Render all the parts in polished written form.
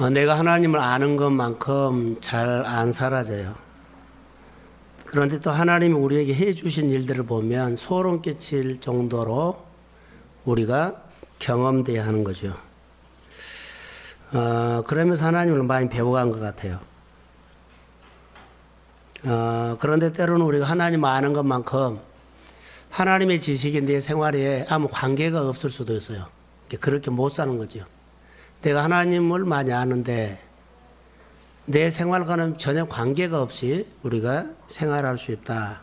내가 하나님을 아는 것만큼 잘 안 사라져요. 그런데 또 하나님이 우리에게 해 주신 일들을 보면 소름 끼칠 정도로 우리가 경험돼야 하는 거죠. 그러면서 하나님을 많이 배워간 것 같아요. 그런데 때로는 우리가 하나님 아는 것만큼 하나님의 지식이 내 생활에 아무 관계가 없을 수도 있어요. 그렇게 못 사는 거죠. 내가 하나님을 많이 아는데 내 생활과는 전혀 관계가 없이 우리가 생활할 수 있다.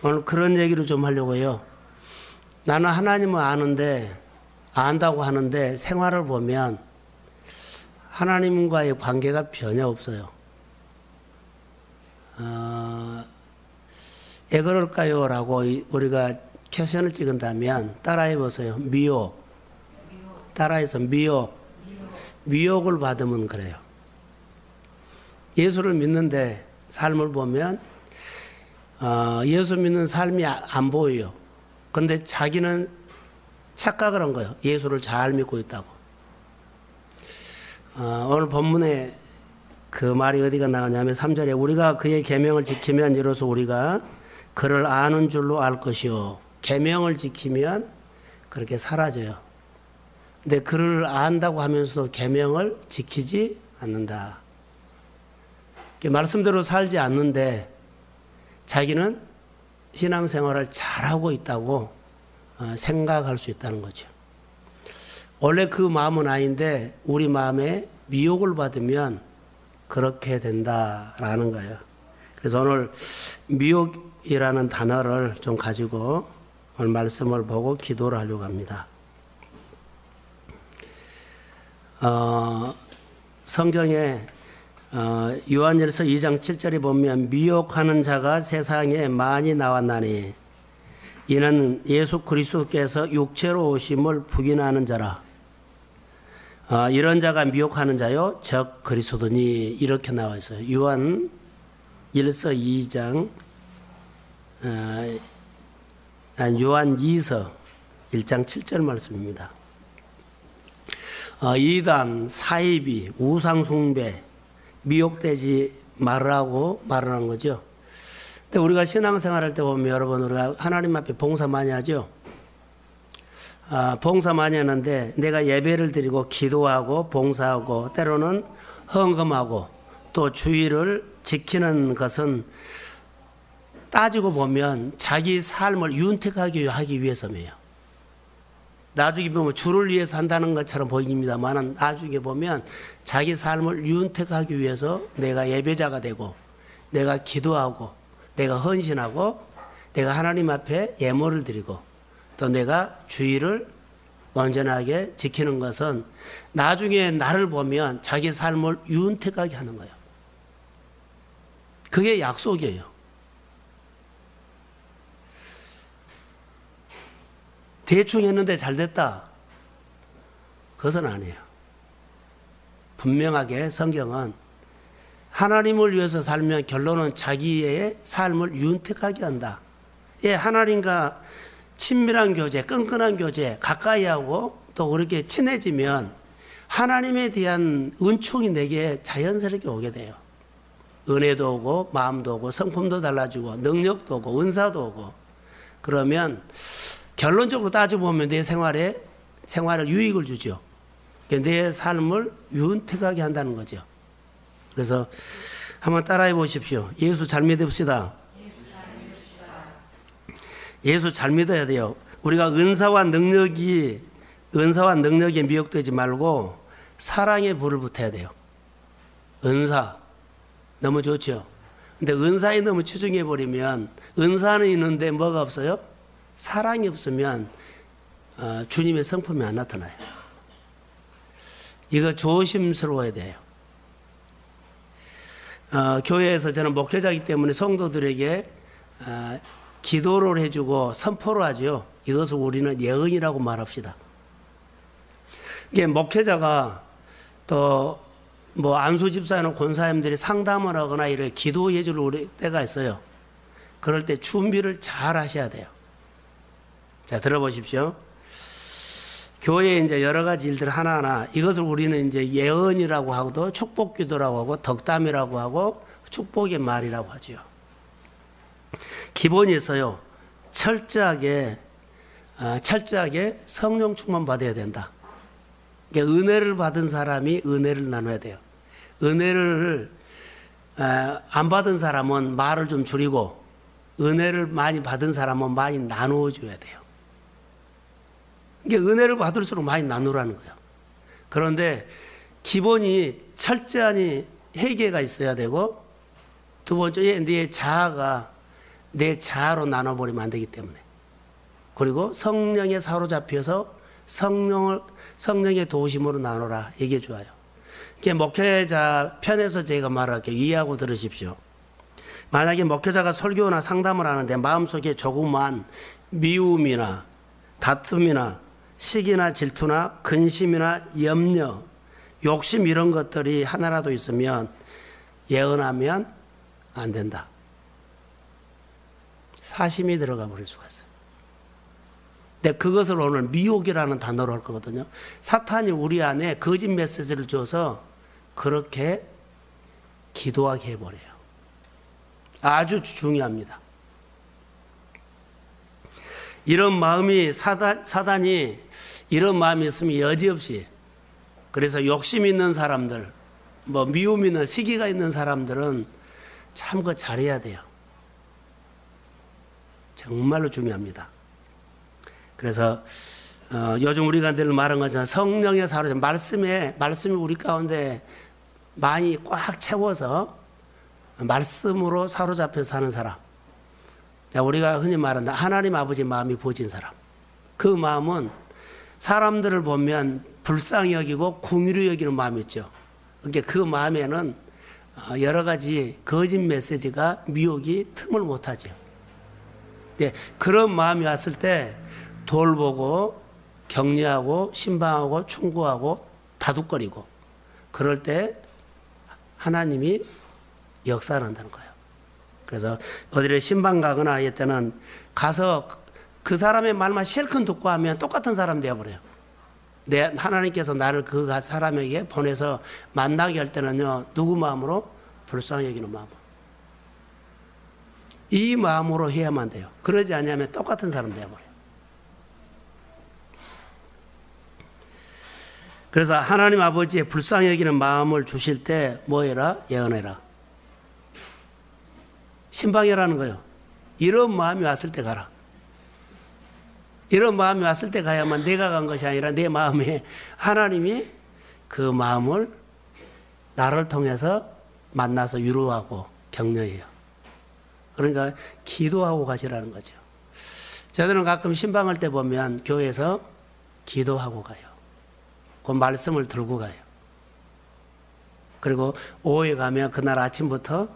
오늘 그런 얘기를 좀 하려고요. 나는 하나님을 아는데, 안다고 하는데 생활을 보면 하나님과의 관계가 전혀 없어요. 왜 그럴까요? 라고 우리가 캡션을 찍은다면 따라해 보세요. 미혹. 따라해서 미혹을 받으면 그래요. 예수를 믿는데 삶을 보면 예수 믿는 삶이 안 보여요. 근데 자기는 착각을 한 거예요. 예수를 잘 믿고 있다고. 오늘 본문에 그 말이 어디가 나오냐면 3절에 우리가 그의 계명을 지키면 이로써 우리가 그를 아는 줄로 알 것이요. 계명을 지키면 그렇게 사라져요. 근데 그를 안다고 하면서도 계명을 지키지 않는다. 말씀대로 살지 않는데 자기는 신앙생활을 잘하고 있다고 생각할 수 있다는 거죠. 원래 그 마음은 아닌데 우리 마음에 미혹을 받으면 그렇게 된다라는 거예요. 그래서 오늘 미혹이라는 단어를 좀 가지고 오늘 말씀을 보고 기도를 하려고 합니다. 성경에 요한일서 2장 7절에 보면 미혹하는 자가 세상에 많이 나왔나니 이는 예수 그리스도께서 육체로 오심을 부인하는 자라. 이런 자가 미혹하는 자요 즉 그리스도니 이렇게 나와 있어요. 요한 1서 2장 요한 2서 1장 7절 말씀입니다. 이단, 사이비, 우상숭배 미혹되지 말라고 말하는 거죠. 근데 우리가 신앙생활할 때 보면 여러분 우리가 하나님 앞에 봉사 많이 하죠. 봉사 많이 하는데 내가 예배를 드리고 기도하고 봉사하고 때로는 헌금하고 또 주의를 지키는 것은 따지고 보면 자기 삶을 윤택하게 하기 위해서예요. 나중에 보면 주를 위해서 한다는 것처럼 보입니다만 나중에 보면 자기 삶을 윤택하기 위해서 내가 예배자가 되고 내가 기도하고 내가 헌신하고 내가 하나님 앞에 예물을 드리고 또 내가 주의를 온전하게 지키는 것은 나중에 나를 보면 자기 삶을 윤택하게 하는 거예요. 그게 약속이에요. 대충 했는데 잘 됐다. 그것은 아니에요. 분명하게 성경은 하나님을 위해서 살면 결론은 자기의 삶을 윤택하게 한다. 예, 하나님과 친밀한 교제, 끈끈한 교제, 가까이 하고 또 그렇게 친해지면 하나님에 대한 은총이 내게 자연스럽게 오게 돼요. 은혜도 오고 마음도 오고 성품도 달라지고 능력도 오고 은사도 오고 그러면 결론적으로 따져보면 내 생활을 유익을 주죠. 내 삶을 윤택하게 한다는 거죠. 그래서 한번 따라해 보십시오. 예수 잘 믿읍시다. 예수 잘 믿어야 돼요. 우리가 은사와 능력에 미혹되지 말고 사랑에 불을 붙여야 돼요. 은사 너무 좋죠. 근데 은사에 너무 치중해 버리면 은사는 있는데 뭐가 없어요? 사랑이 없으면 주님의 성품이 안 나타나요. 이거 조심스러워야 돼요. 교회에서 저는 목회자이기 때문에 성도들에게 기도를 해주고 선포를 하죠. 이것을 우리는 예언이라고 말합시다. 이게 목회자가 또 뭐 안수 집사나 권사님들이 상담을 하거나 이렇게 기도해 줄 때가 있어요. 그럴 때 준비를 잘 하셔야 돼요. 자, 들어보십시오. 교회에 이제 여러 가지 일들 하나하나 이것을 우리는 이제 예언이라고 하고도 축복기도라고 하고 덕담이라고 하고 축복의 말이라고 하죠. 기본에서요 철저하게 성령 충만 받아야 된다. 그러니까 은혜를 받은 사람이 은혜를 나눠야 돼요. 은혜를 안 받은 사람은 말을 좀 줄이고 은혜를 많이 받은 사람은 많이 나누어 줘야 돼요. 이게 은혜를 받을수록 많이 나누라는 거예요. 그런데 기본이 철저히 회개가 있어야 되고 두 번째 내 자아가 내 자아로 나눠버리면 안 되기 때문에 그리고 성령에 사로잡혀서 성령의 도우심으로 나누라 이게 좋아요. 이게 목회자 편에서 제가 말할게요. 이해하고 들으십시오. 만약에 목회자가 설교나 상담을 하는데 마음속에 조그만 미움이나 다툼이나 시기나 질투나 근심이나 염려, 욕심 이런 것들이 하나라도 있으면 예언하면 안 된다. 사심이 들어가 버릴 수가 있어요. 근데 그것을 오늘 미혹이라는 단어로 할 거거든요. 사탄이 우리 안에 거짓 메시지를 줘서 그렇게 기도하게 해버려요. 아주 중요합니다. 이런 마음이 사단이 이런 마음이 있으면 여지없이 그래서 욕심 있는 사람들 뭐 미움 있는 시기가 있는 사람들은 참 그거 잘해야 돼요. 정말로 중요합니다. 그래서 요즘 우리가 늘 말한 것처럼 성령의 사로잡 말씀이 우리 가운데 많이 꽉 채워서 말씀으로 사로잡혀 사는 사람. 자, 우리가 흔히 말한다. 하나님 아버지 마음이 부어진 사람. 그 마음은 사람들을 보면 불쌍히 여기고 궁유로 여기는 마음이 있죠. 그러니까 그 마음에는 여러 가지 거짓 메시지가 미혹이 틈을 못하죠. 네, 그런 마음이 왔을 때 돌보고 격려하고 신방하고 충고하고 다독거리고 그럴 때 하나님이 역사를 한다는 거예요. 그래서 어디를 신방 가거나 할 때는 가서 그 사람의 말만 실컷 듣고 하면 똑같은 사람 되어버려요. 하나님께서 나를 그 사람에게 보내서 만나게 할 때는요, 누구 마음으로? 불쌍히 여기는 마음으로. 이 마음으로 해야만 돼요. 그러지 않으면 똑같은 사람 되어버려요. 그래서 하나님 아버지의 불쌍히 여기는 마음을 주실 때 뭐 해라? 예언해라. 신방이라는 거예요. 이런 마음이 왔을 때 가라. 이런 마음이 왔을 때 가야만 내가 간 것이 아니라 내 마음에 하나님이 그 마음을 나를 통해서 만나서 위로하고 격려해요. 그러니까 기도하고 가시라는 거죠. 저들은 가끔 신방할 때 보면 교회에서 기도하고 가요. 그 말씀을 들고 가요. 그리고 오후에 가면 그날 아침부터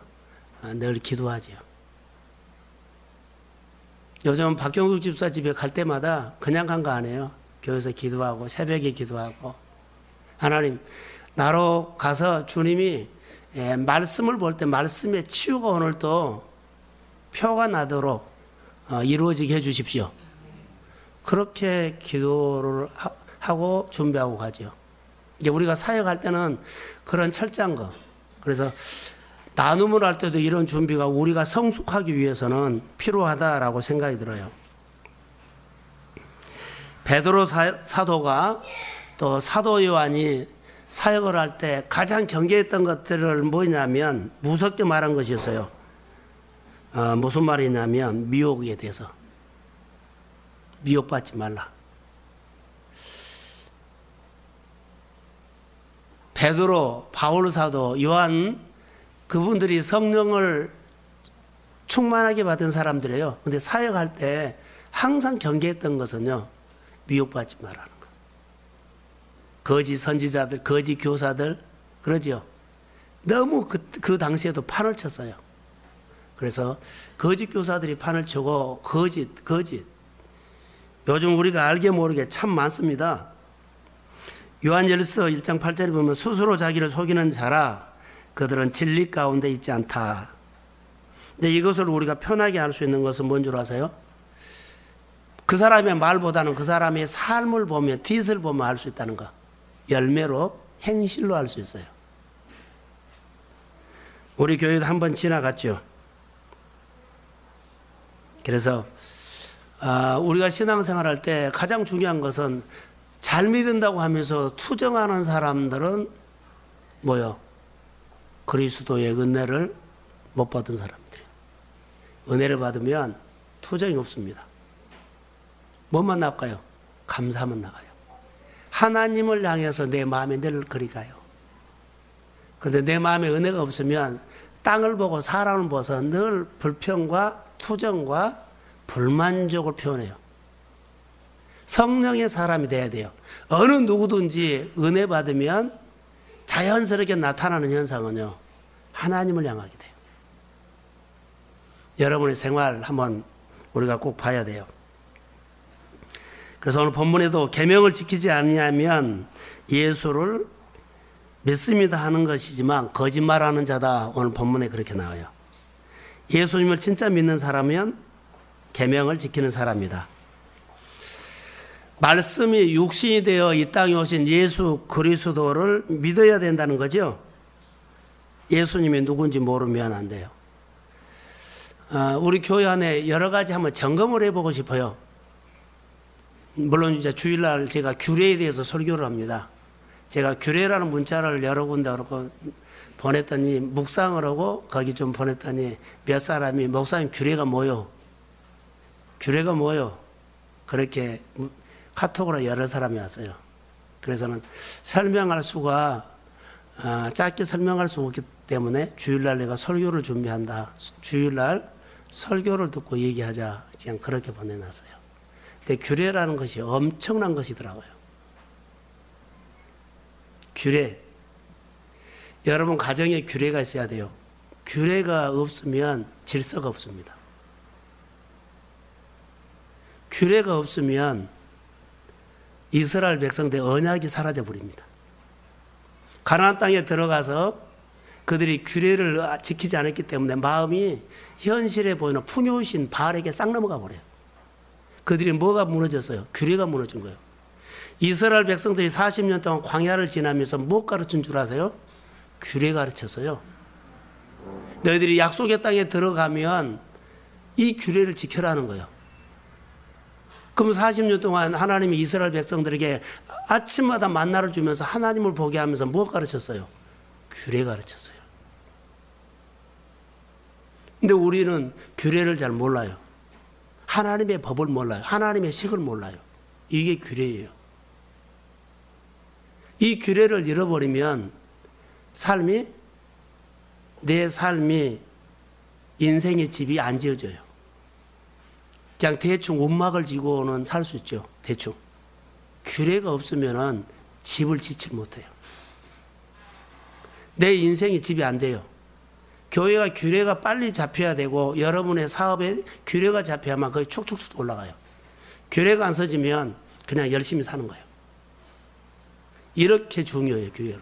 늘 기도하죠. 요즘 박경숙 집사 집에 갈 때마다 그냥 간 거 아니에요. 교회에서 기도하고 새벽에 기도하고 하나님 나로 가서 주님이 말씀을 볼 때 말씀의 치유가 오늘 또 표가 나도록 이루어지게 해주십시오. 그렇게 기도를 하고 준비하고 가죠. 이제 우리가 사역할 때는 그런 철저한 거. 그래서 나눔을 할 때도 이런 준비가 우리가 성숙하기 위해서는 필요하다라고 생각이 들어요. 베드로 사도가 또 사도 요한이 사역을 할 때 가장 경계했던 것들을 뭐냐면 무섭게 말한 것이었어요. 무슨 말이냐면 미혹에 대해서. 미혹받지 말라. 베드로, 바울 사도, 요한 그분들이 성령을 충만하게 받은 사람들이에요. 근데 사역할 때 항상 경계했던 것은요. 미혹받지 말라는 거. 거짓 선지자들, 거짓 교사들 그러죠. 너무 그 당시에도 판을 쳤어요. 그래서 거짓 교사들이 판을 치고 거짓. 요즘 우리가 알게 모르게 참 많습니다. 요한일서 1장 8절에 보면 스스로 자기를 속이는 자라 그들은 진리 가운데 있지 않다. 근데 이것을 우리가 편하게 알 수 있는 것은 뭔 줄 아세요? 그 사람의 말보다는 그 사람의 삶을 보면, 뒷을 보면 알 수 있다는 거. 열매로, 행실로 알 수 있어요. 우리 교회도 한번 지나갔죠. 그래서 우리가 신앙생활할 때 가장 중요한 것은 잘 믿는다고 하면서 투정하는 사람들은 뭐요? 그리스도의 은혜를 못 받은 사람들이에요. 은혜를 받으면 투정이 없습니다. 뭐만 나올까요? 감사만 나가요. 하나님을 향해서 내 마음에 늘 그리 가요. 그런데 내 마음에 은혜가 없으면 땅을 보고 사람을 보서 늘 불평과 투정과 불만족을 표현해요. 성령의 사람이 돼야 돼요. 어느 누구든지 은혜 받으면 자연스럽게 나타나는 현상은요, 하나님을 향하게 돼요. 여러분의 생활 한번 우리가 꼭 봐야 돼요. 그래서 오늘 본문에도 계명을 지키지 않으면 예수를 믿습니다 하는 것이지만 거짓말하는 자다, 오늘 본문에 그렇게 나와요. 예수님을 진짜 믿는 사람은 계명을 지키는 사람이다. 말씀이 육신이 되어 이 땅에 오신 예수 그리스도를 믿어야 된다는 거죠. 예수님이 누군지 모르면 안 돼요. 우리 교회 안에 여러 가지 한번 점검을 해보고 싶어요. 물론 이제 주일날 제가 규례에 대해서 설교를 합니다. 제가 규례라는 문자를 여러 군데 보냈더니 묵상을 하고 거기 좀 보냈더니 몇 사람이 목사님 규례가 뭐요? 규례가 뭐요? 그렇게 카톡으로 여러 사람이 왔어요. 그래서는 설명할 수가 짧게 설명할 수 없기 때문에 주일날 내가 설교를 준비한다. 주일날 설교를 듣고 얘기하자. 그냥 그렇게 보내놨어요. 근데 규례라는 것이 엄청난 것이더라고요. 규례. 여러분 가정에 규례가 있어야 돼요. 규례가 없으면 질서가 없습니다. 규례가 없으면 이스라엘 백성들의 언약이 사라져 버립니다. 가나안 땅에 들어가서 그들이 규례를 지키지 않았기 때문에 마음이 현실에 보이는 풍요신 바알에게 싹 넘어가 버려요. 그들이 뭐가 무너졌어요? 규례가 무너진 거예요. 이스라엘 백성들이 40년 동안 광야를 지나면서 뭐 가르친 줄 아세요? 규례 가르쳤어요. 너희들이 약속의 땅에 들어가면 이 규례를 지켜라는 거예요. 그럼 40년 동안 하나님이 이스라엘 백성들에게 아침마다 만나를 주면서 하나님을 보게 하면서 뭐 가르쳤어요? 규례 가르쳤어요. 근데 우리는 규례를 잘 몰라요. 하나님의 법을 몰라요. 하나님의 식을 몰라요. 이게 규례예요. 이 규례를 잃어버리면 내 삶이 인생의 집이 안 지어져요. 그냥 대충 움막을 지고는 살 수 있죠. 대충. 규례가 없으면 집을 짓질 못해요. 내 인생이 집이 안 돼요. 교회가 규례가 빨리 잡혀야 되고 여러분의 사업에 규례가 잡혀야만 거의 축축축 올라가요. 규례가 안 서지면 그냥 열심히 사는 거예요. 이렇게 중요해요, 교회가.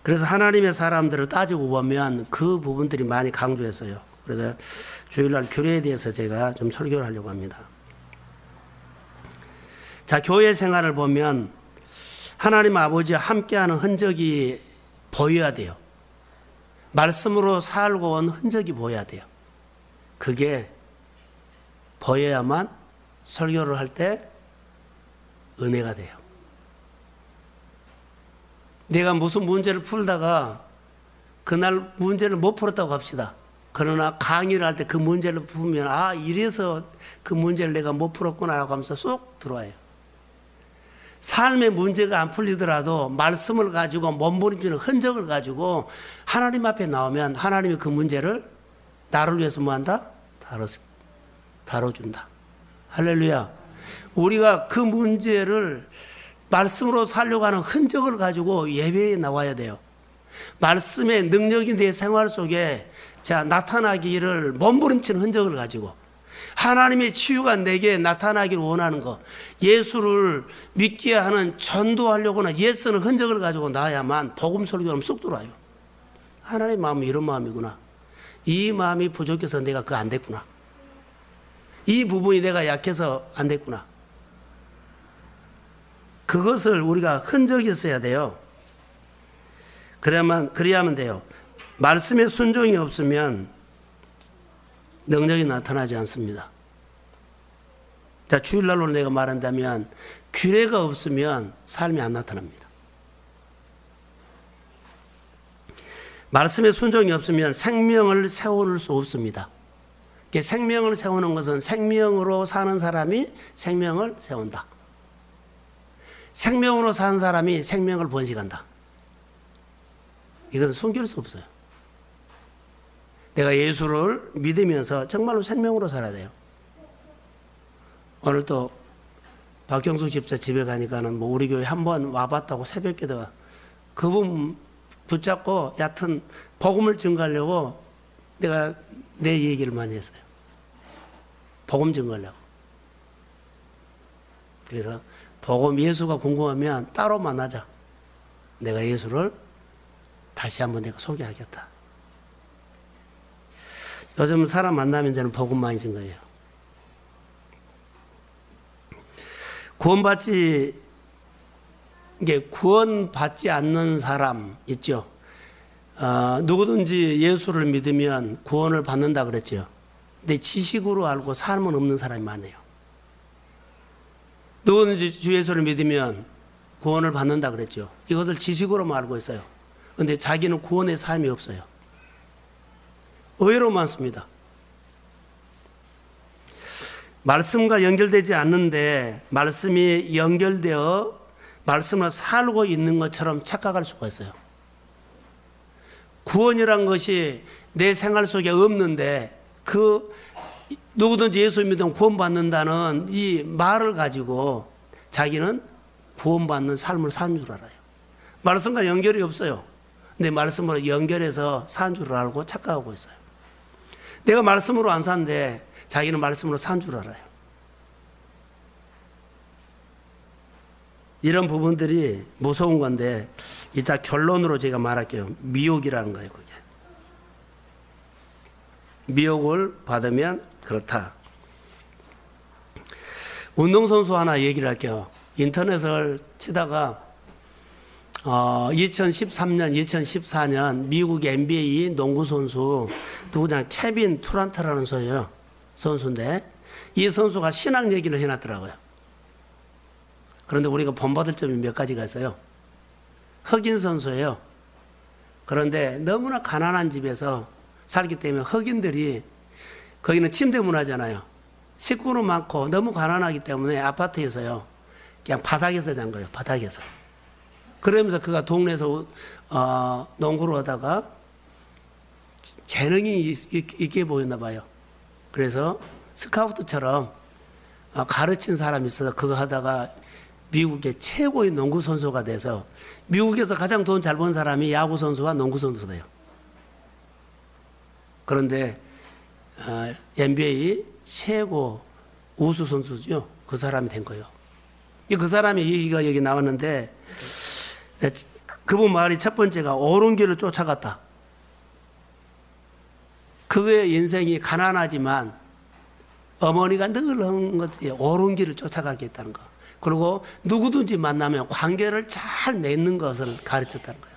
그래서 하나님의 사람들을 따지고 보면 그 부분들이 많이 강조했어요. 그래서 주일날 규례에 대해서 제가 좀 설교를 하려고 합니다. 자, 교회 생활을 보면 하나님 아버지와 함께하는 흔적이 보여야 돼요. 말씀으로 살고 온 흔적이 보여야 돼요. 그게 보여야만 설교를 할 때 은혜가 돼요. 내가 무슨 문제를 풀다가 그날 문제를 못 풀었다고 합시다. 그러나 강의를 할 때 그 문제를 풀면 이래서 그 문제를 내가 못 풀었구나 하면서 쏙 들어와요. 삶의 문제가 안 풀리더라도 말씀을 가지고 몸부림치는 흔적을 가지고 하나님 앞에 나오면 하나님이 그 문제를 나를 위해서 뭐한다? 다뤄준다. 할렐루야. 우리가 그 문제를 말씀으로 살려고 하는 흔적을 가지고 예배에 나와야 돼요. 말씀의 능력이 내 생활 속에 나타나기를 몸부림치는 흔적을 가지고 하나님의 치유가 내게 나타나기를 원하는 것, 예수를 믿게 하는 전도하려고는 예수는 흔적을 가지고 나야만 복음 설교하면 쑥 들어와요. 하나님의 마음이 이런 마음이구나. 이 마음이 부족해서 내가 그거 안 됐구나. 이 부분이 내가 약해서 안 됐구나. 그것을 우리가 흔적이 있어야 돼요. 그래야만 돼요. 말씀에 순종이 없으면 능력이 나타나지 않습니다. 자, 주일날로 내가 말한다면 규례가 없으면 삶이 안 나타납니다. 말씀에 순종이 없으면 생명을 세울 수 없습니다. 생명을 세우는 것은 생명으로 사는 사람이 생명을 세운다. 생명으로 사는 사람이 생명을 번식한다. 이것은 숨길 수 없어요. 내가 예수를 믿으면서 정말로 생명으로 살아야 돼요. 오늘 또 박경숙 집사 집에 가니까는 뭐 우리 교회 한번 와봤다고 새벽기도 그분 붙잡고 얕은 복음을 증거하려고 내가 내 얘기를 많이 했어요. 복음 증거하려고. 그래서 복음 예수가 궁금하면 따로 만나자. 내가 예수를 다시 한번 내가 소개하겠다. 요즘 사람 만나면 저는 복음 많이 증거해요. 구원받지 않는 사람 있죠. 누구든지 예수를 믿으면 구원을 받는다 그랬죠. 근데 지식으로 알고 삶은 없는 사람이 많아요. 누구든지 주 예수를 믿으면 구원을 받는다 그랬죠. 이것을 지식으로만 알고 있어요. 근데 자기는 구원의 삶이 없어요. 의외로 많습니다. 말씀과 연결되지 않는데 말씀이 연결되어 말씀을 살고 있는 것처럼 착각할 수가 있어요. 구원이란 것이 내 생활 속에 없는데 누구든지 예수 믿으면 구원받는다는 이 말을 가지고 자기는 구원받는 삶을 산 줄 알아요. 말씀과 연결이 없어요. 근데 말씀으로 연결해서 산 줄 알고 착각하고 있어요. 내가 말씀으로 안 사는데 자기는 말씀으로 산 줄 알아요. 이런 부분들이 무서운 건데 이자 결론으로 제가 말할게요. 미혹이라는 거예요. 그게. 미혹을 받으면 그렇다. 운동선수 하나 얘기를 할게요. 인터넷을 치다가 2013년, 2014년 미국 NBA 농구 선수 누구냐 케빈 투란트라는 선수인데 이 선수가 신앙 얘기를 해놨더라고요. 그런데 우리가 본받을 점이 몇 가지가 있어요. 흑인 선수예요. 그런데 너무나 가난한 집에서 살기 때문에 흑인들이 거기는 침대 문화잖아요. 식구는 많고 너무 가난하기 때문에 아파트에서요. 그냥 바닥에서 잔 거예요. 바닥에서. 그러면서 그가 동네에서 농구를 하다가 재능이 있게 보였나 봐요. 그래서 스카우트처럼 가르친 사람이 있어서 그거 하다가 미국의 최고의 농구 선수가 돼서 미국에서 가장 돈 잘 번 사람이 야구 선수와 농구 선수가 돼요. 그런데 NBA 최고 우수 선수죠. 그 사람이 된 거예요. 그 사람의 얘기가 여기 나왔는데 그분 말이 첫 번째가 옳은 길을 쫓아갔다. 그의 인생이 가난하지만 어머니가 늘 하는 것이 옳은 길을 쫓아가게 했다는 거. 그리고 누구든지 만나면 관계를 잘 맺는 것을 가르쳤다는 거예요.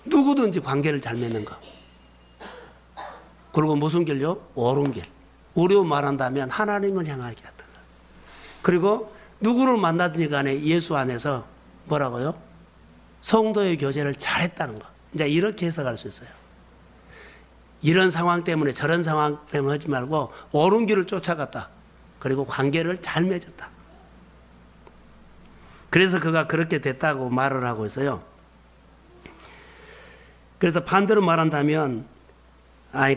누구든지 관계를 잘 맺는 거. 그리고 무슨 길요? 옳은 길. 우리로 말한다면 하나님을 향하게 했다. 그리고 누구를 만나든지 간에 예수 안에서 뭐라고요? 성도의 교제를 잘했다는 거. 이제 이렇게 해석할 수 있어요. 이런 상황 때문에 저런 상황 때문에 하지 말고 옳은 길을 쫓아갔다. 그리고 관계를 잘 맺었다. 그래서 그가 그렇게 됐다고 말을 하고 있어요. 그래서 반대로 말한다면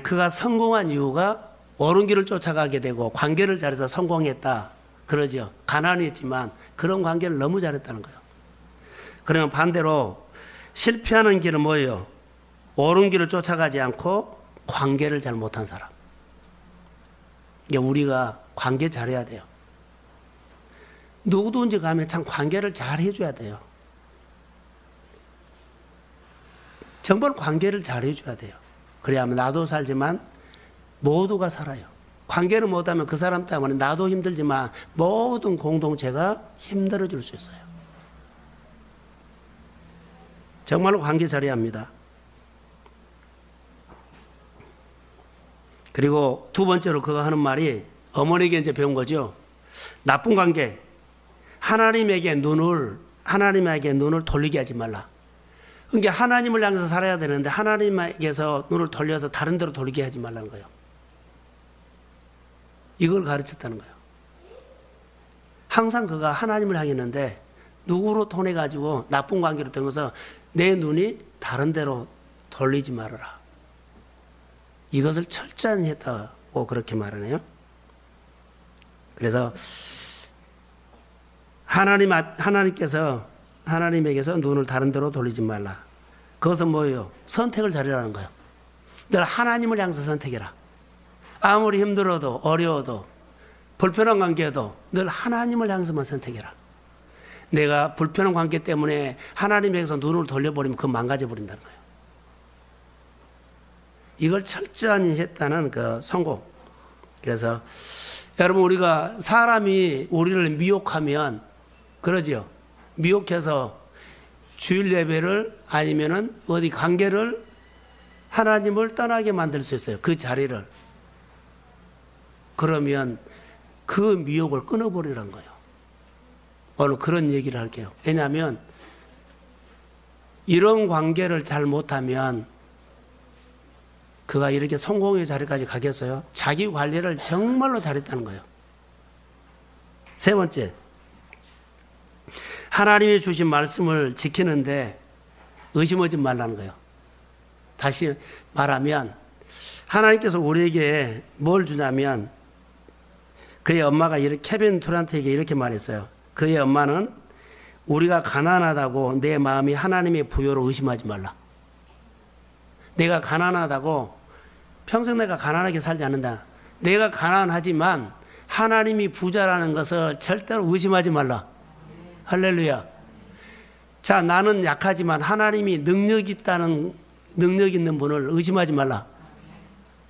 그가 성공한 이유가 옳은 길을 쫓아가게 되고 관계를 잘해서 성공했다. 그러죠. 가난했지만 그런 관계를 너무 잘했다는 거예요. 그러면 반대로 실패하는 길은 뭐예요? 옳은 길을 쫓아가지 않고 관계를 잘 못한 사람. 이게 우리가 관계 잘해야 돼요. 누구든지 가면 참 관계를 잘 해줘야 돼요. 정말 관계를 잘 해줘야 돼요. 그래야만 나도 살지만 모두가 살아요. 관계를 못하면 그 사람 때문에 나도 힘들지만 모든 공동체가 힘들어질 수 있어요. 정말로 관계 잘해야 합니다. 그리고 두 번째로 그가 하는 말이 어머니에게 이제 배운 거죠. 나쁜 관계, 하나님에게 눈을 돌리게 하지 말라. 그러니까 하나님을 향해서 살아야 되는데 하나님에게서 눈을 돌려서 다른 데로 돌리게 하지 말라는 거예요. 이걸 가르쳤다는 거예요. 항상 그가 하나님을 향했는데 누구로 통해 가지고 나쁜 관계로 통해서 내 눈이 다른 데로 돌리지 말아라. 이것을 철저히 했다고 그렇게 말하네요. 그래서 하나님에게서 눈을 다른 데로 돌리지 말라. 그것은 뭐예요? 선택을 잘하라는 거예요. 늘 하나님을 향해서 선택해라. 아무리 힘들어도 어려워도 불편한 관계도 늘 하나님을 향해서만 선택해라. 내가 불편한 관계 때문에 하나님에게서 눈을 돌려버리면 그건 망가져 버린다는 거예요. 이걸 철저히 했다는 그 성공. 그래서 여러분, 우리가 사람이 우리를 미혹하면 그러죠. 미혹해서 주일 예배를 아니면은 어디 관계를 하나님을 떠나게 만들 수 있어요. 그 자리를. 그러면 그 미혹을 끊어버리라는 거예요. 오늘 그런 얘기를 할게요. 왜냐하면 이런 관계를 잘 못하면 그가 이렇게 성공의 자리까지 가겠어요? 자기 관리를 정말로 잘했다는 거예요. 세 번째, 하나님이 주신 말씀을 지키는데 의심하지 말라는 거예요. 다시 말하면 하나님께서 우리에게 뭘 주냐면 그의 엄마가 케빈 두란트에게 이렇게 말했어요. 그의 엄마는 우리가 가난하다고 내 마음이 하나님의 부여로 의심하지 말라. 내가 가난하다고 평생 내가 가난하게 살지 않는다. 내가 가난하지만 하나님이 부자라는 것을 절대로 의심하지 말라. 할렐루야. 자, 나는 약하지만 하나님이 능력 있는 분을 의심하지 말라.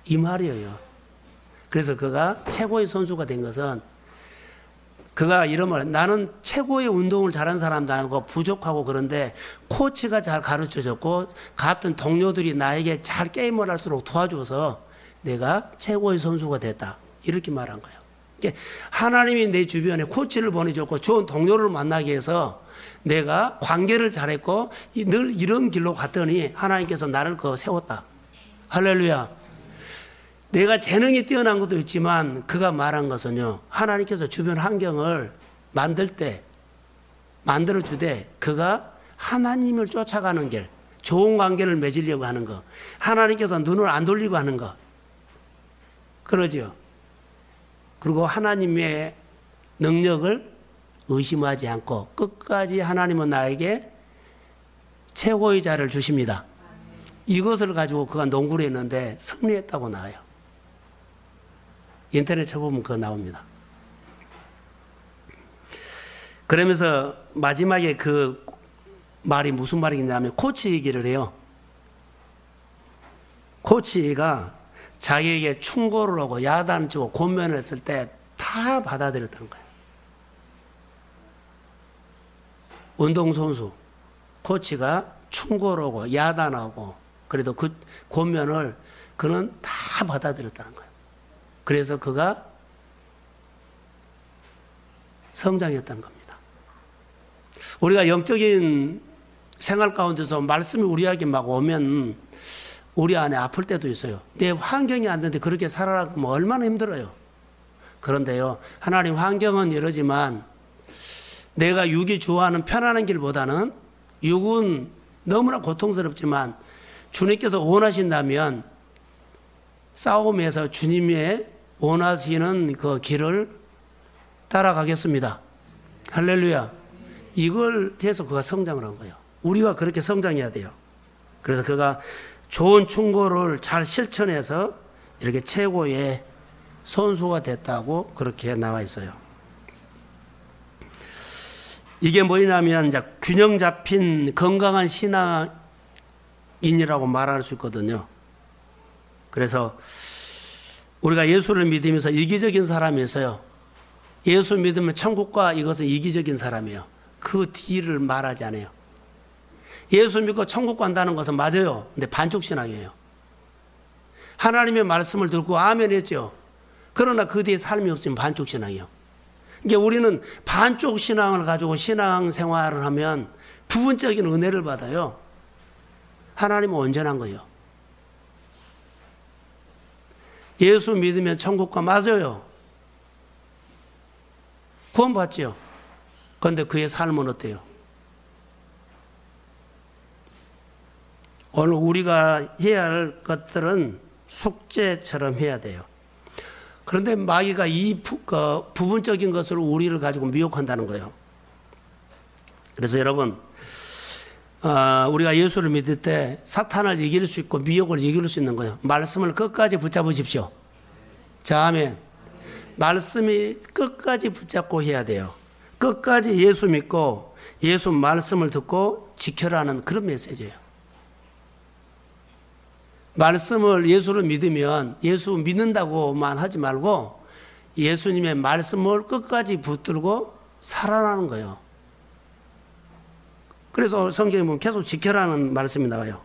이 말이에요. 그래서 그가 최고의 선수가 된 것은 그가 이런 말, 나는 최고의 운동을 잘하는 사람도 아니고 부족하고 그런데 코치가 잘 가르쳐줬고 같은 동료들이 나에게 잘 게임을 할수록 도와줘서 내가 최고의 선수가 됐다. 이렇게 말한 거예요. 그러니까 하나님이 내 주변에 코치를 보내줬고 좋은 동료를 만나게 해서 내가 관계를 잘했고 늘 이런 길로 갔더니 하나님께서 나를 세웠다. 할렐루야. 내가 재능이 뛰어난 것도 있지만 그가 말한 것은요, 하나님께서 주변 환경을 만들어주되 그가 하나님을 쫓아가는 길, 좋은 관계를 맺으려고 하는 것, 하나님께서 눈을 안 돌리고 하는 것, 그러죠. 그리고 하나님의 능력을 의심하지 않고 끝까지 하나님은 나에게 최고의 자를 주십니다. 이것을 가지고 그가 농구를 했는데 승리했다고 나와요. 인터넷 쳐보면 그거 나옵니다. 그러면서 마지막에 그 말이 무슨 말이냐면 코치 얘기를 해요. 코치가 자기에게 충고를 하고 야단을 치고 권면을 했을 때 다 받아들였다는 거예요. 운동선수, 코치가 충고를 하고 야단하고 그래도 그 권면을 그는 다 받아들였다는 거예요. 그래서 그가 성장했다는 겁니다. 우리가 영적인 생활 가운데서 말씀이 우리에게 막 오면 우리 안에 아플 때도 있어요. 내 환경이 안 되는데 그렇게 살아라 그러면 얼마나 힘들어요. 그런데요, 하나님 환경은 이러지만 내가 육이 좋아하는 편안한 길보다는 육은 너무나 고통스럽지만 주님께서 원하신다면 싸움에서 주님의 원하시는 그 길을 따라가겠습니다. 할렐루야. 이걸 해서 그가 성장을 한 거예요. 우리가 그렇게 성장해야 돼요. 그래서 그가 좋은 충고를 잘 실천해서 이렇게 최고의 선수가 됐다고 그렇게 나와 있어요. 이게 뭐냐면 이제 균형 잡힌 건강한 신앙인이라고 말할 수 있거든요. 그래서 우리가 예수를 믿으면서 이기적인 사람이었어요. 예수 믿으면 천국과 이것은 이기적인 사람이에요. 그 뒤를 말하지 않아요. 예수 믿고 천국 간다는 것은 맞아요. 근데 반쪽 신앙이에요. 하나님의 말씀을 듣고 아멘 했죠. 그러나 그 뒤에 삶이 없으면 반쪽 신앙이에요. 이게 우리는 반쪽 신앙을 가지고 신앙 생활을 하면 부분적인 은혜를 받아요. 하나님은 온전한 거예요. 예수 믿으면 천국과 맞아요. 구원받죠. 그런데 그의 삶은 어때요? 오늘 우리가 해야 할 것들은 숙제처럼 해야 돼요. 그런데 마귀가 이 부분적인 것을 우리를 가지고 미혹한다는 거예요. 그래서 여러분, 우리가 예수를 믿을 때 사탄을 이길 수 있고 미혹을 이길 수 있는 거예요. 말씀을 끝까지 붙잡으십시오. 자, 아멘. 말씀이 끝까지 붙잡고 해야 돼요. 끝까지 예수 믿고 예수 말씀을 듣고 지켜라는 그런 메시지예요. 말씀을 예수를 믿으면 예수 믿는다고만 하지 말고 예수님의 말씀을 끝까지 붙들고 살아나는 거예요. 그래서 성경에 보면 계속 지켜라는 말씀이 나와요.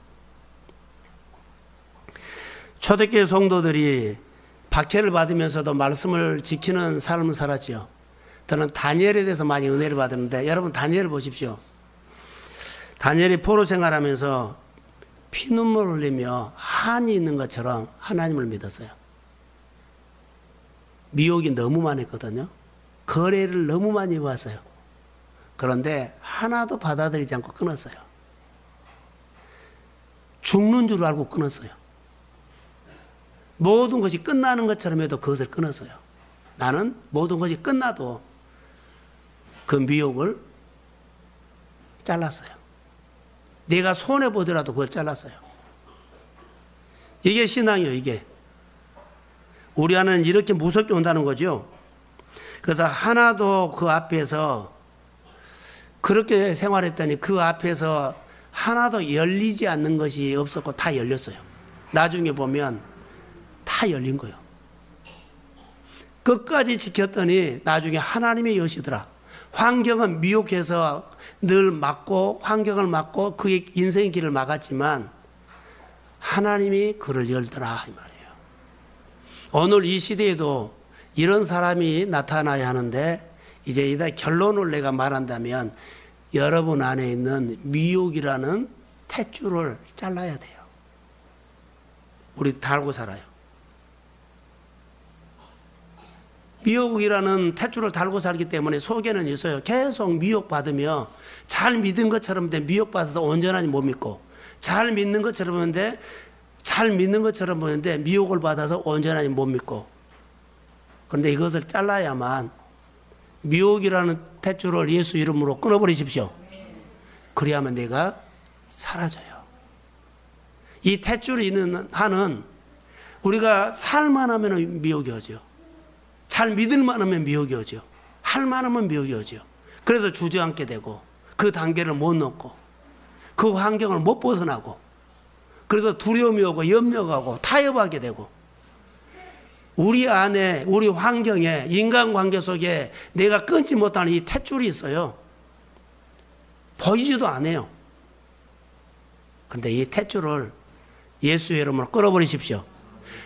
초대교회 성도들이 박해를 받으면서도 말씀을 지키는 삶을 살았지요. 저는 다니엘에 대해서 많이 은혜를 받았는데 여러분 다니엘을 보십시오. 다니엘이 포로 생활하면서 피눈물 흘리며 한이 있는 것처럼 하나님을 믿었어요. 미혹이 너무 많았거든요. 거래를 너무 많이 해왔어요. 그런데 하나도 받아들이지 않고 끊었어요. 죽는 줄 알고 끊었어요. 모든 것이 끝나는 것처럼 해도 그것을 끊었어요. 나는 모든 것이 끝나도 그 미혹을 잘랐어요. 내가 손해보더라도 그걸 잘랐어요. 이게 신앙이에요, 이게. 우리 안에는 이렇게 무섭게 온다는 거죠. 그래서 하나도 그 앞에서 그렇게 생활했더니 그 앞에서 하나도 열리지 않는 것이 없었고 다 열렸어요. 나중에 보면 다 열린 거예요. 끝까지 지켰더니 나중에 하나님의 여시더라. 환경은 미혹해서 늘 막고 환경을 막고 그의 인생의 길을 막았지만 하나님이 그를 열더라 이 말이에요. 오늘 이 시대에도 이런 사람이 나타나야 하는데 이제 이다 결론을 내가 말한다면 여러분 안에 있는 미혹이라는 탯줄을 잘라야 돼요. 우리 달고 살아요. 미혹이라는 탯줄을 달고 살기 때문에 속에는 있어요. 계속 미혹받으며 잘 믿은 것처럼 돼 미혹받아서 온전하니 못 믿고 잘 믿는 것처럼 보는데 잘 믿는 것처럼 보는데 미혹을 받아서 온전하니 못 믿고 그런데 이것을 잘라야만 미혹이라는 탯줄을 예수 이름으로 끊어버리십시오. 그래야만 내가 사라져요. 이 탯줄이 있는 한은 우리가 살만 하면 미혹이 오죠. 잘 믿을만 하면 미혹이 오죠. 할만 하면 미혹이 오죠. 그래서 주저앉게 되고 그 단계를 못 넘고 그 환경을 못 벗어나고 그래서 두려움이 오고 염려가 오고 타협하게 되고 우리 안에 우리 환경에 인간관계 속에 내가 끊지 못하는 이 탯줄이 있어요. 보이지도 않아요. 그런데 이 탯줄을 예수의 이름으로 끊어버리십시오.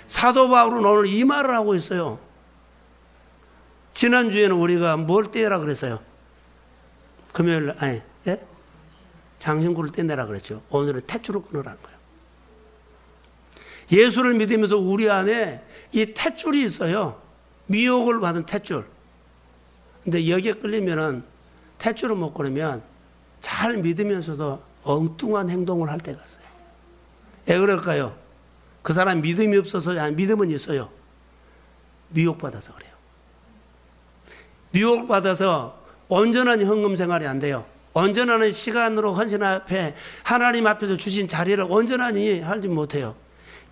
사도 바울은 오늘 이 말을 하고 있어요. 지난주에는 우리가 뭘 떼라 그랬어요? 금요일, 아니, 예? 장신구를 떼내라 그랬죠. 오늘은 탯줄을 끊으라는 거예요. 예수를 믿으면서 우리 안에 이 탯줄이 있어요. 미혹을 받은 탯줄. 근데 여기에 끌리면은 탯줄을 못 끊으면 잘 믿으면서도 엉뚱한 행동을 할 때가 있어요. 왜 그럴까요? 그 사람 믿음이 없어서, 아니, 믿음은 있어요. 미혹받아서 그래요. 미혹받아서 온전한 헌금 생활이 안 돼요. 온전한 시간으로 헌신 앞에 하나님 앞에서 주신 자리를 온전하니 하지 못해요.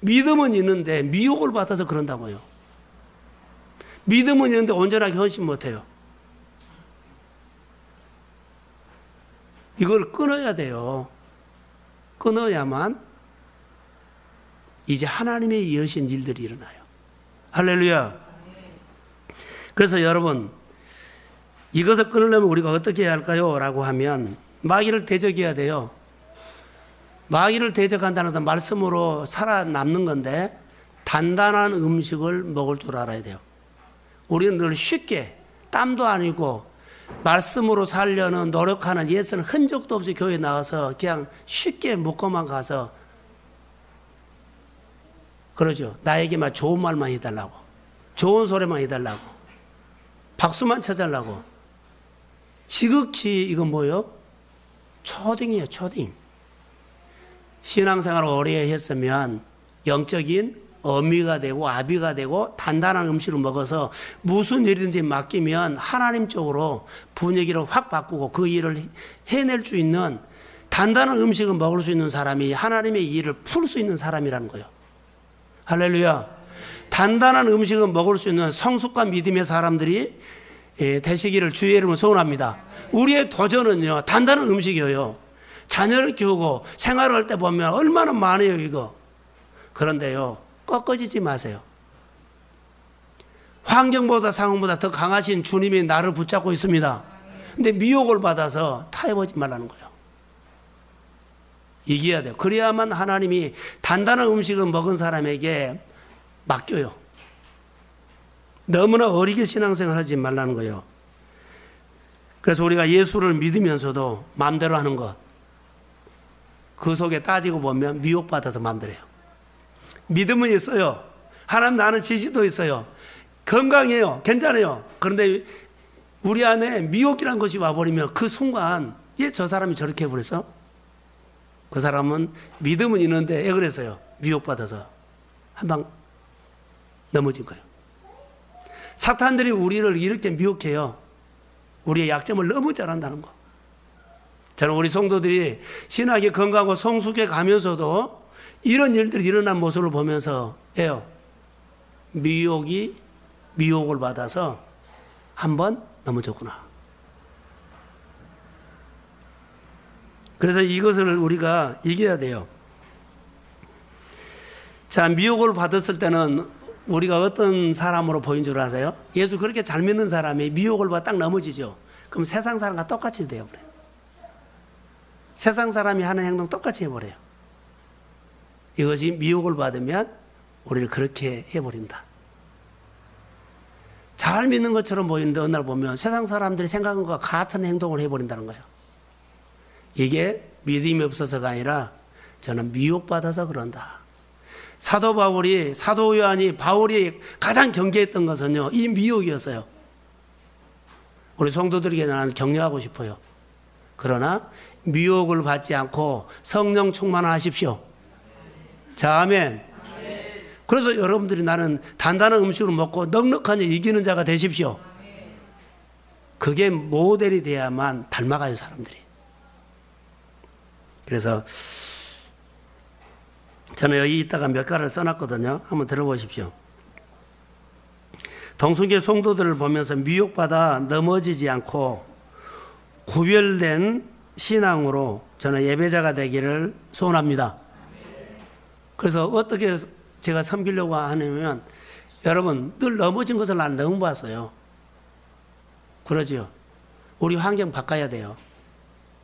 믿음은 있는데 미혹을 받아서 그런다고요. 믿음은 있는데 온전하게 헌신 못해요. 이걸 끊어야 돼요. 끊어야만 이제 하나님의 여신 일들이 일어나요. 할렐루야. 그래서 여러분, 이것을 끊으려면 우리가 어떻게 해야 할까요? 라고 하면 마귀를 대적해야 돼요. 마귀를 대적한다는 것은 말씀으로 살아남는 건데 단단한 음식을 먹을 줄 알아야 돼요. 우리는 늘 쉽게 땀도 아니고 말씀으로 살려는 노력하는 예수는 흔적도 없이 교회에 나와서 그냥 쉽게 먹고만 가서 그러죠. 나에게만 좋은 말만 해달라고, 좋은 소리만 해달라고, 박수만 쳐달라고. 지극히 이건 뭐예요? 초딩이에요. 초딩. 신앙생활을 오래 했으면 영적인 어미가 되고 아비가 되고 단단한 음식을 먹어서 무슨 일이든지 맡기면 하나님 쪽으로 분위기를 확 바꾸고 그 일을 해낼 수 있는 단단한 음식을 먹을 수 있는 사람이 하나님의 일을 풀 수 있는 사람이라는 거예요. 할렐루야. 단단한 음식을 먹을 수 있는 성숙한 믿음의 사람들이 되시기를 주의 이름으로 소원합니다. 우리의 도전은요, 단단한 음식이에요. 자녀를 키우고 생활을 할 때 보면 얼마나 많아요, 이거. 그런데요, 꺾어지지 마세요. 환경보다 상황보다 더 강하신 주님이 나를 붙잡고 있습니다. 근데 미혹을 받아서 타협하지 말라는 거예요. 이겨야 돼요. 그래야만 하나님이 단단한 음식을 먹은 사람에게 맡겨요. 너무나 어리게 신앙생활 하지 말라는 거예요. 그래서 우리가 예수를 믿으면서도 마음대로 하는 것, 그 속에 따지고 보면 미혹받아서 마음대로 해요. 믿음은 있어요. 하나님 나는 지시도 있어요. 건강해요. 괜찮아요. 그런데 우리 안에 미혹이라는 것이 와버리면 그 순간 예, 저 사람이 저렇게 해버렸어? 그 사람은 믿음은 있는데 왜 그랬어요? 미혹받아서 한 방 넘어진 거예요. 사탄들이 우리를 이렇게 미혹해요. 우리의 약점을 너무 잘 안다는 거. 저는 우리 성도들이 신학이 건강하고 성숙해 가면서도 이런 일들이 일어난 모습을 보면서 해요. 미혹을 받아서 한번 넘어졌구나. 그래서 이것을 우리가 이겨야 돼요. 자, 미혹을 받았을 때는 우리가 어떤 사람으로 보인 줄 아세요? 예수 그렇게 잘 믿는 사람이 미혹을 받아 딱 넘어지죠. 그럼 세상 사람과 똑같이 돼요. 그래. 세상 사람이 하는 행동 똑같이 해버려요. 이것이 미혹을 받으면 우리를 그렇게 해버린다. 잘 믿는 것처럼 보이는데 어느 날 보면 세상 사람들이 생각한 것과 같은 행동을 해버린다는 거예요. 이게 믿음이 없어서가 아니라 저는 미혹받아서 그런다. 사도 요한이 바울이 가장 경계했던 것은요, 이 미혹이었어요. 우리 성도들에게 나는 격려하고 싶어요. 그러나 미혹을 받지 않고 성령 충만하십시오. 자, 아멘. 그래서 여러분들이 나는 단단한 음식을 먹고 넉넉하게 이기는 자가 되십시오. 그게 모델이 돼야만 닮아가요, 사람들이. 그래서 저는 여기 있다가 몇 가지를 써놨거든요. 한번 들어보십시오. 동성교 성도들을 보면서 미혹받아 넘어지지 않고 구별된 신앙으로 저는 예배자가 되기를 소원합니다. 그래서 어떻게 제가 섬기려고 하냐면, 여러분 늘 넘어진 것을 난 너무 봤어요. 그러죠. 우리 환경 바꿔야 돼요.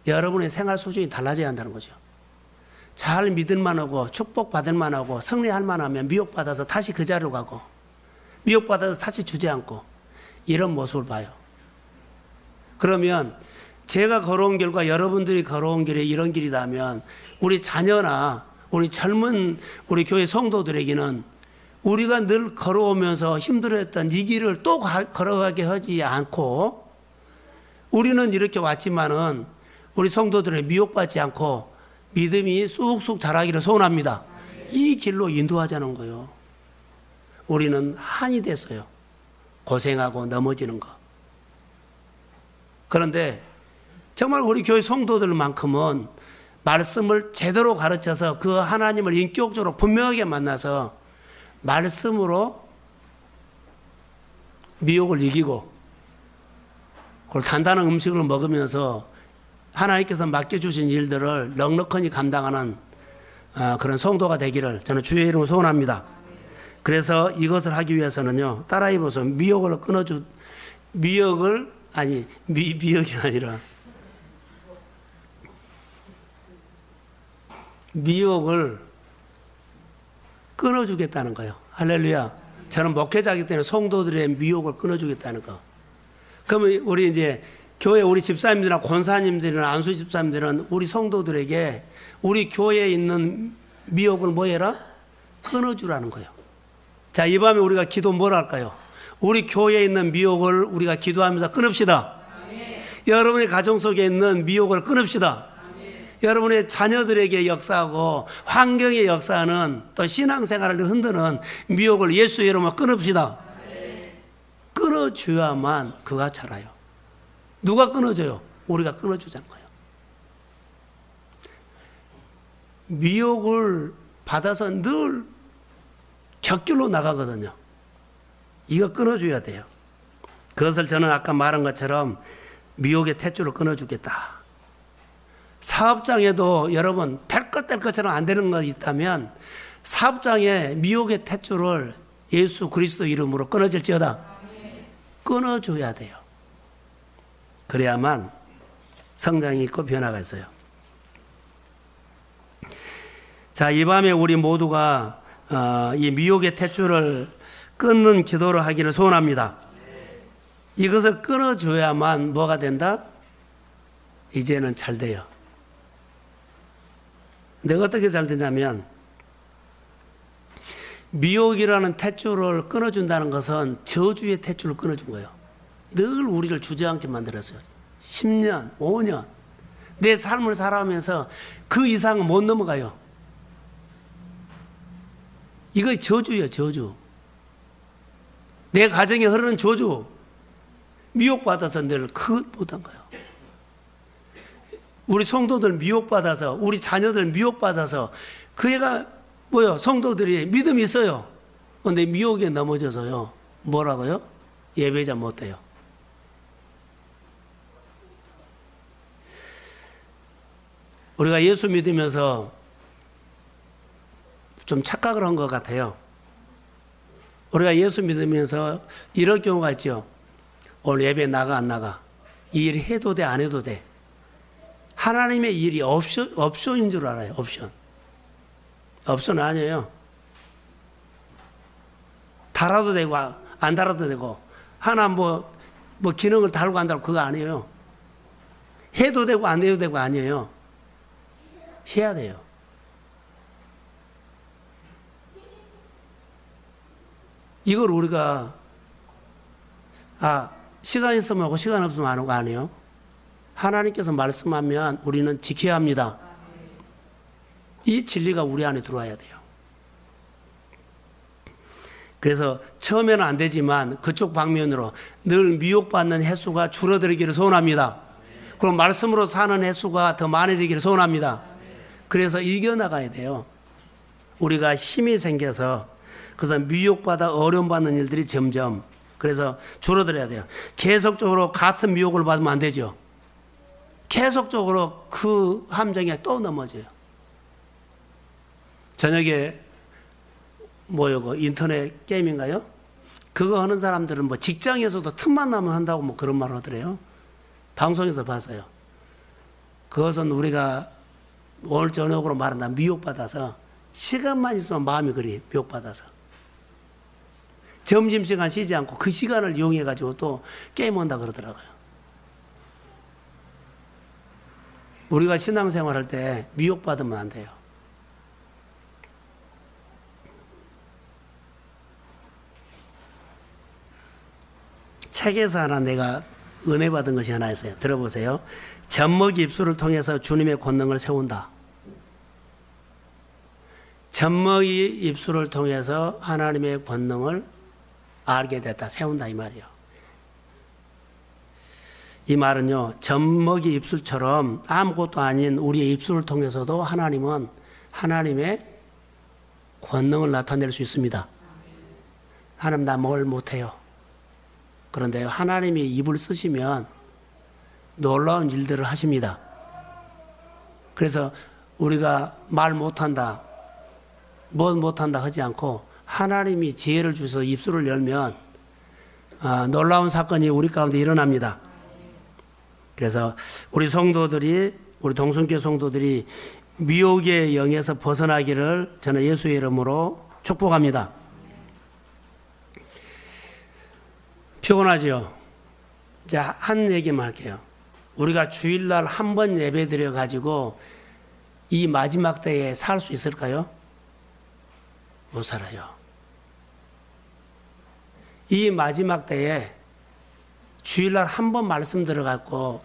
여러분의 생활 수준이 달라져야 한다는 거죠. 잘 믿을 만하고 축복받을 만하고 승리할 만하면 미혹받아서 다시 그 자리로 가고, 미혹받아서 다시 주저앉고, 이런 모습을 봐요. 그러면 제가 걸어온 길과 여러분들이 걸어온 길이 이런 길이라면 우리 자녀나 우리 젊은 우리 교회 성도들에게는 우리가 늘 걸어오면서 힘들었던 이 길을 또 걸어가게 하지 않고, 우리는 이렇게 왔지만은 우리 성도들의 미혹받지 않고 믿음이 쑥쑥 자라기를 소원합니다. 이 길로 인도하자는 거예요. 우리는 한이 됐어요. 고생하고 넘어지는 거. 그런데 정말 우리 교회 성도들만큼은 말씀을 제대로 가르쳐서 그 하나님을 인격적으로 분명하게 만나서 말씀으로 미혹을 이기고 그걸 단단한 음식을 먹으면서 하나님께서 맡겨주신 일들을 넉넉하니 감당하는 그런 성도가 되기를 저는 주의 이름으로 소원합니다. 그래서 이것을 하기 위해서는요, 따라해 보세요. 미혹을 미역이 아니라 미혹을 끊어주겠다는 거예요. 할렐루야. 저는 목회자이기 때문에 성도들의 미혹을 끊어주겠다는 거. 그러면 우리 이제 교회 우리 집사님들이나 권사님들이나 안수 집사님들은 우리 성도들에게 우리 교회에 있는 미혹을 뭐 해라? 끊어주라는 거예요. 자, 이 밤에 우리가 기도 뭘 할까요? 우리 교회에 있는 미혹을 우리가 기도하면서 끊읍시다. 아멘. 여러분의 가정 속에 있는 미혹을 끊읍시다. 아멘. 여러분의 자녀들에게 역사하고 환경에 역사하는 또 신앙생활을 흔드는 미혹을 예수 이름으로 끊읍시다. 아멘. 끊어줘야만 그가 자라요. 누가 끊어줘요? 우리가 끊어주자는 거예요. 미혹을 받아서 늘 곁길로 나가거든요. 이거 끊어줘야 돼요. 그것을 저는 아까 말한 것처럼 미혹의 탯줄을 끊어주겠다. 사업장에도 여러분 될 것처럼 안 되는 거 있다면 사업장에 미혹의 탯줄을 예수 그리스도 이름으로 끊어질지어다. 끊어줘야 돼요. 그래야만 성장이 있고 변화가 있어요. 자, 이 밤에 우리 모두가 이 미혹의 탯줄을 끊는 기도를 하기를 소원합니다. 이것을 끊어줘야만 뭐가 된다? 이제는 잘 돼요. 내가 어떻게 잘 되냐면 미혹이라는 탯줄을 끊어준다는 것은 저주의 탯줄을 끊어준 거예요. 늘 우리를 주저앉게 만들었어요. 10년, 5년 내 삶을 살아가면서 그 이상은 못 넘어가요. 이거 저주예요. 저주. 내 가정에 흐르는 저주. 미혹받아서 늘 못한 거예요. 우리 성도들 미혹받아서 우리 자녀들 미혹받아서 그 애가 뭐요? 성도들이 믿음이 있어요. 근데 미혹에 넘어져서요. 뭐라고요? 예배자 못 돼요. 우리가 예수 믿으면서 좀 착각을 한 것 같아요. 우리가 예수 믿으면서 이럴 경우가 있죠. 오늘 예배 나가 안 나가? 이 일 해도 돼 안 해도 돼? 하나님의 일이 옵션인 줄 알아요. 옵션. 옵션은 아니에요. 달아도 되고 안 달아도 되고 하나 뭐 기능을 달고 안 달고 그거 아니에요. 해도 되고 안 해도 되고 아니에요. 해야 돼요. 이걸 우리가 시간 있으면 하고 시간 없으면 안 하고 아니에요. 하나님께서 말씀하면 우리는 지켜야 합니다. 이 진리가 우리 안에 들어와야 돼요. 그래서 처음에는 안 되지만 그쪽 방면으로 늘 미혹받는 횟수가 줄어들기를 소원합니다. 그럼 말씀으로 사는 횟수가 더 많아지기를 소원합니다. 그래서 이겨나가야 돼요. 우리가 힘이 생겨서 그래서 미혹받아 어려움받는 일들이 점점 그래서 줄어들어야 돼요. 계속적으로 같은 미혹을 받으면 안 되죠. 계속적으로 그 함정에 또 넘어져요. 저녁에 뭐요? 인터넷 게임인가요? 그거 하는 사람들은 뭐 직장에서도 틈만 나면 한다고 뭐 그런 말 하더래요. 방송에서 봤어요. 그것은 우리가 오늘 저녁으로 말한다 미혹받아서 시간만 있으면 마음이 그리 미혹받아서 점심시간 쉬지 않고 그 시간을 이용해가지고 또 게임한다 그러더라고요. 우리가 신앙생활 할 때 미혹받으면 안 돼요. 책에서 하나 내가 은혜 받은 것이 하나 있어요. 들어보세요. 젖먹이 입술을 통해서 주님의 권능을 세운다. 젖먹이 입술을 통해서 하나님의 권능을 알게 됐다. 세운다 이 말이에요. 이 말은요. 젖먹이 입술처럼 아무것도 아닌 우리의 입술을 통해서도 하나님은 하나님의 권능을 나타낼 수 있습니다. 하나님 나 뭘 못해요. 그런데 하나님이 입을 쓰시면 놀라운 일들을 하십니다. 그래서 우리가 말 못한다, 뭘 못한다 하지 않고 하나님이 지혜를 주셔서 입술을 열면 놀라운 사건이 우리 가운데 일어납니다. 그래서 우리 성도들이, 우리 동순교회 성도들이 미혹의 영에서 벗어나기를 저는 예수의 이름으로 축복합니다. 피곤하죠? 이제 한 얘기만 할게요. 우리가 주일날 한 번 예배 드려 가지고 이 마지막 때에 살 수 있을까요? 못 살아요. 이 마지막 때에 주일날 한 번 말씀 들어갖고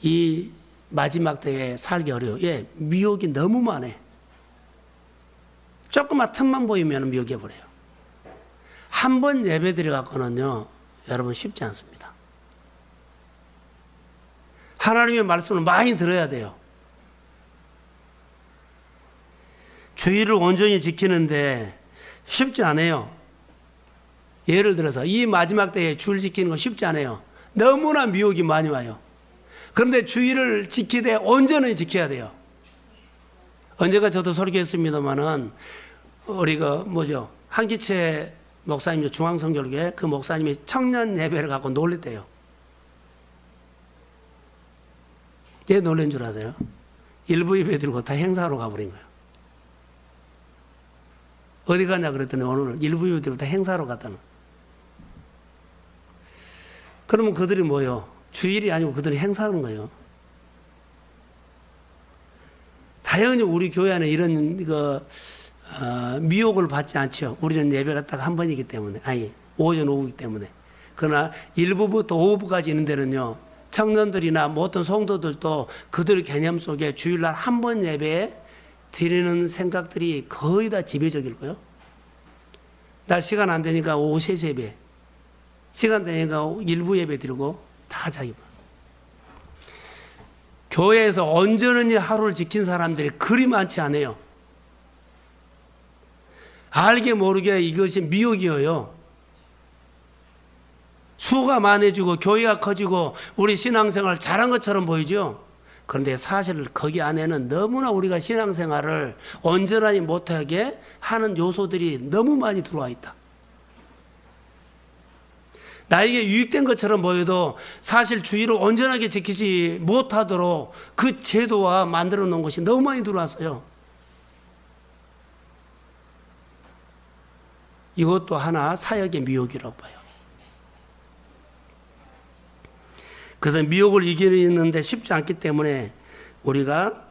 이 마지막 때에 살기 어려워요. 예, 미혹이 너무 많아요. 조그만 틈만 보이면 미혹해버려요. 한 번 예배 드려갖고는요, 여러분 쉽지 않습니다. 하나님의 말씀을 많이 들어야 돼요. 주의를 온전히 지키는데 쉽지 않아요. 예를 들어서 이 마지막 때에 주를 지키는 거 쉽지 않아요. 너무나 미혹이 많이 와요. 그런데 주의를 지키되 온전히 지켜야 돼요. 언제가 저도 설교했습니다마는 우리 한기채 목사님 중앙성결교회 그 목사님이 청년 예배를 갖고 놀랬대요. 왜 놀란 줄 아세요? 일부 예배 드리고 다 행사로 가버린 거예요. 어디 가냐 그랬더니 오늘 일부 예배 드리고 다 행사로 갔다는. 그러면 그들이 뭐요? 주일이 아니고 그들이 행사하는 거예요. 당연히 우리 교회 안에 이런 미혹을 받지 않죠. 우리는 예배가 딱 한 번이기 때문에, 오전 오후이기 때문에. 그러나 일부부터 오후까지 있는 데는요, 청년들이나 어떤 성도들도 그들 개념 속에 주일날 한 번 예배에 드리는 생각들이 거의 다 지배적일 거예요. 날 시간 안 되니까 오후 3시 예배, 시간 되니까 일부 예배 드리고 다 자기 봐. 교회에서 온전히 하루를 지킨 사람들이 그리 많지 않아요. 알게 모르게 이것이 미혹이에요. 수가 많아지고 교회가 커지고 우리 신앙생활 잘한 것처럼 보이죠. 그런데 사실 거기 안에는 너무나 우리가 신앙생활을 온전하지 못하게 하는 요소들이 너무 많이 들어와 있다. 나에게 유익된 것처럼 보여도 사실 주의를 온전하게 지키지 못하도록 그 제도와 만들어 놓은 것이 너무 많이 들어왔어요. 이것도 하나 사역의 미혹이라고 봐요. 그래서 미혹을 이기는데 쉽지 않기 때문에 우리가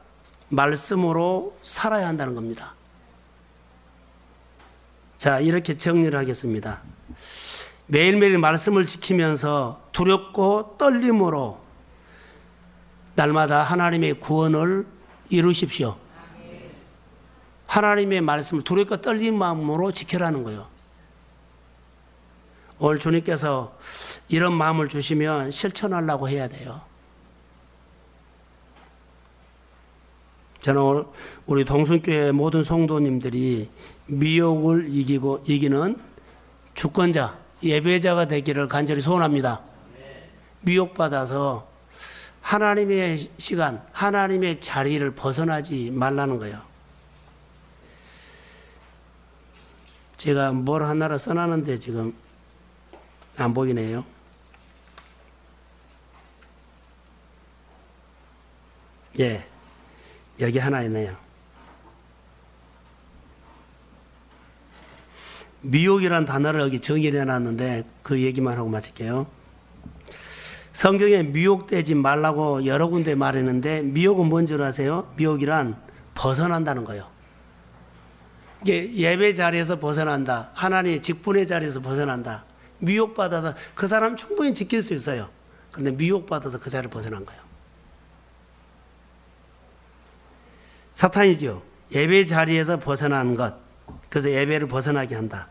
말씀으로 살아야 한다는 겁니다. 자, 이렇게 정리를 하겠습니다. 매일매일 말씀을 지키면서 두렵고 떨림으로 날마다 하나님의 구원을 이루십시오. 하나님의 말씀을 두렵고 떨린 마음으로 지켜라는 거예요. 오늘 주님께서 이런 마음을 주시면 실천하려고 해야 돼요. 저는 오늘 우리 동순교회 모든 성도님들이 미혹을 이기는 주권자, 예배자가 되기를 간절히 소원합니다. 미혹받아서 하나님의 시간, 하나님의 자리를 벗어나지 말라는 거예요. 제가 뭘 하나를 써놨는데 지금 안 보이네요. 예, 여기 하나 있네요. 미혹이라는 단어를 여기 정의를 해놨는데 그 얘기만 하고 마칠게요. 성경에 미혹되지 말라고 여러 군데 말했는데 미혹은 뭔지 아세요? 미혹이란 벗어난다는 거예요. 이게 예배 자리에서 벗어난다. 하나님의 직분의 자리에서 벗어난다. 미혹받아서 그 사람 충분히 지킬 수 있어요. 근데 미혹받아서 그 자리를 벗어난 거예요. 사탄이죠. 예배 자리에서 벗어난 것. 그래서 예배를 벗어나게 한다.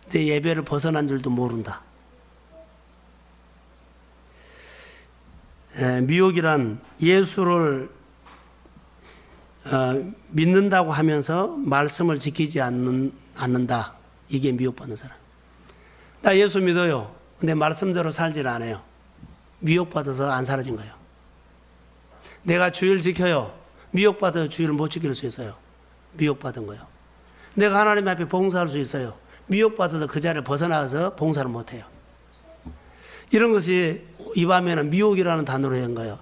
근데 예배를 벗어난 줄도 모른다. 미혹이란 예수를 믿는다고 하면서 말씀을 지키지 않는다. 이게 미혹받는 사람. 나 예수 믿어요. 근데 말씀대로 살질 않아요. 미혹받아서 안 사라진 거예요. 내가 주일 지켜요. 미혹받아서 주일을 못 지킬 수 있어요. 미혹받은 거예요. 내가 하나님 앞에 봉사할 수 있어요. 미혹받아서 그 자리를 벗어나서 봉사를 못해요. 이런 것이 이 밤에는 미혹이라는 단어로 한 거예요.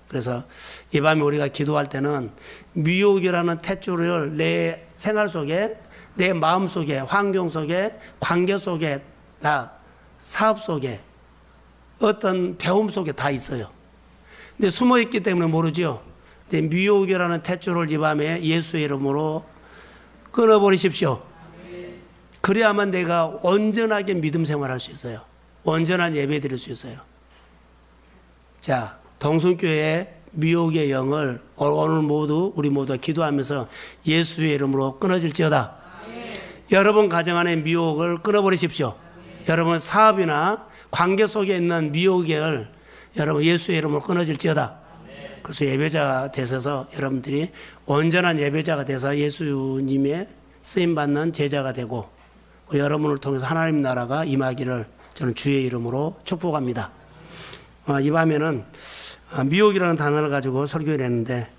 그래서 이 밤에 우리가 기도할 때는 미혹이라는 탯줄을 내 생활 속에, 내 마음 속에, 환경 속에, 관계 속에, 다 사업 속에, 어떤 배움 속에 다 있어요. 근데 숨어 있기 때문에 모르죠. 근데 미혹이라는 탯줄을 이 밤에 예수의 이름으로 끊어버리십시오. 그래야만 내가 온전하게 믿음 생활할 수 있어요. 온전한 예배 드릴 수 있어요. 자, 동순교회 미혹의 영을 오늘 우리 모두 기도하면서 예수의 이름으로 끊어질지어다. 여러분 가정 안에 미혹을 끊어버리십시오. 여러분 사업이나 관계 속에 있는 미혹을 여러분 예수의 이름으로 끊어질지어다. 그래서 예배자가 되셔서 여러분들이 온전한 예배자가 돼서 예수님의 쓰임받는 제자가 되고 여러분을 통해서 하나님 나라가 임하기를 저는 주의 이름으로 축복합니다. 이 밤에는 미혹이라는 단어를 가지고 설교를 했는데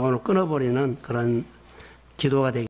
오늘 끊어버리는 그런 기도가 되겠습니다.